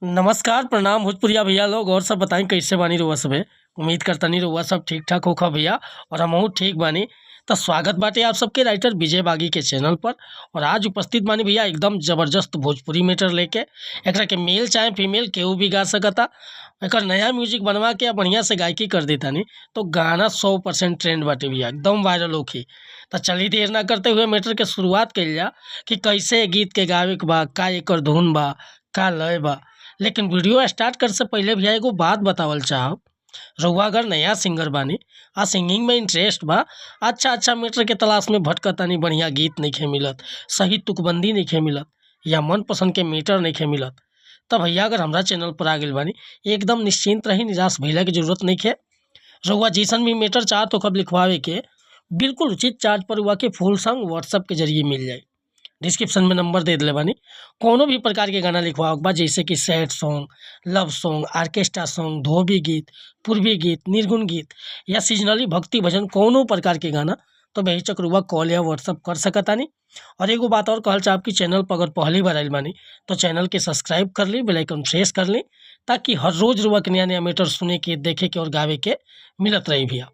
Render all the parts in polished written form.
नमस्कार प्रणाम भोजपुरिया भैया लोग और सब बताई कैसे बानी रउआ सबे। उम्मीद करतनी रउआ सब ठीक ठाक होखा भैया और हमहू ठीक बानी। तो स्वागत बाटे आप सबके राइटर विजय बागी के चैनल पर। और आज उपस्थित बानी भैया एकदम जबरदस्त भोजपुरी मैटर लेके। एकरा के मेल चाहे फीमेल केहू भी गा सकता। एकर नया म्यूजिक बनवा के बढ़िया से गायकी कर देता नी तो गाना 100% ट्रेंड बाटे भैया, एकदम वायरल होखी। तो चलिए देर ना करते हुए मैटर के शुरुआत कइल जा कि कैसे गीत के गावे के बा, का एकर धुन बा, का लय बा। लेकिन वीडियो स्टार्ट कर से पहले भैया एगो बात बतावल चाहब। रउआ अगर नया सिंगर बानी आ सिंगिंग में इंटरेस्ट बा, अच्छा मैटर के तलाश में भटकतानी, बढ़िया गीत नइखे मिलत, सही तुकबंदी नइखे मिलत या मन पसंद के मैटर नइखे मिलत, तब भैया अगर हमरा चैनल पर आ गइल बानी एकदम निश्चिंत रही, निराश भइला की जरूरत नइखे। रउआ जैसन भी मैटर चाहत होखब लिखवावे के बिल्कुल उचित चार्ज पर हुआ के फुल सॉन्ग व्हाट्सएप के जरिए मिल जाए। डिस्क्रिप्शन में नंबर दे दिले बानी। कोनो भी प्रकार के गाना लिखवाओ बा, जैसे कि sad song, love song, orchestra song, धोबी गीत, पूर्वी गीत, निर्गुण गीत या सीजनली भक्ति भजन, कोनो प्रकार के गाना तो बेहिचक रुआ कॉल या व्हाट्सअप कर सकतानी। और एगो बात और कहल चाहब कि चैनल पर अगर पहली बार आइल बानी तो चैनल के सब्सक्राइब कर ली, बेल आइकन प्रेस कर ली, ताकि हर रोज रुआ के नया नया मैटर सुने के, देखे के और गावे के मिलत रही भैया।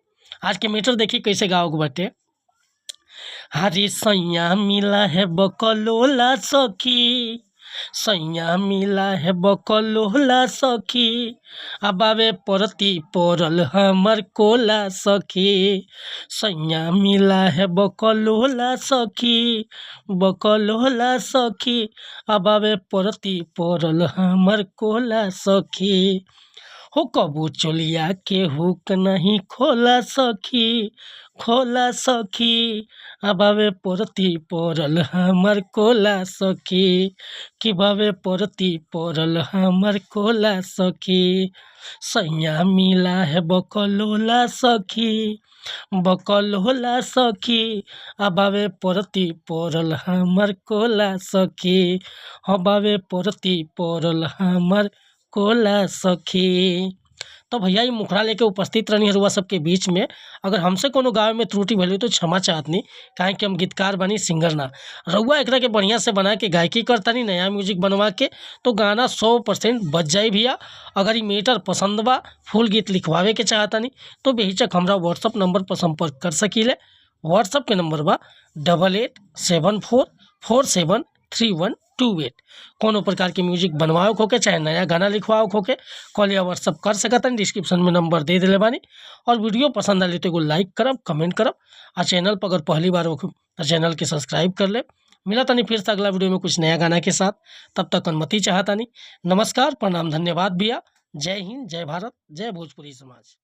आज के मैटर देखिए कैसे गाओगे बाटे। हरे सैया मिला है बकलोला सखी, सैया मिला है बकलोला सखी, अबावे परती परल हमर कोला सखी। सैया मिला है बकलोला सखी, बकलोला सखी, अबावे परती परल हमर कोला सखी। हो कबू चोलिया के हुक नहीं खोला सखी, खोला सखी, अबावे परती परल हमर कोला सखी, कि बावे परती परल हमर कोला सखी। सैया मिला है बकलोला सखी, बकलोला सखी, अबावे परती परल हमर कोला सखी, अबावे परती परल हमर कोला सखी। तो भैया ये मुखड़ा लेके उपस्थित रहनी हरुआ सबके बीच में। अगर हमसे कोनो गाँव में त्रुटि भइल तो क्षमा चाहतनी, काहे कि हम गीतकार बनी, सिंगर ना। रउआ एकरा के बढ़िया से बना के गायकी करतानी, नया म्यूजिक बनवा के, तो गाना 100% बज जाई भैया। अगर ये मैटर पसंद बा, फुल गीत लिखवावे के चाहतानी तो बेहिचक हमरा व्हाट्सअप नंबर पर संपर्क कर सकीले। व्हाट्सअप के नंबर बा 8874473128। कोनो प्रकार के म्यूजिक बनवाओ होके चाहे नया गाना लिखवाओ होके कॉल या व्हाट्सअप कर सकतन। डिस्क्रिप्शन में नंबर दे दिले बानी। और वीडियो पसंद आले तो एगो लाइक करब, कमेंट करब, और चैनल पर अगर पहली बार हो तो चैनल के सब्सक्राइब कर ले। मिला तनी फिर से अगला वीडियो में कुछ नया गाना के साथ, तब तक अनुमति चाहतानी। नमस्कार प्रणाम धन्यवाद भैया। जय हिंद, जय भारत, जय भोजपुरी समाज।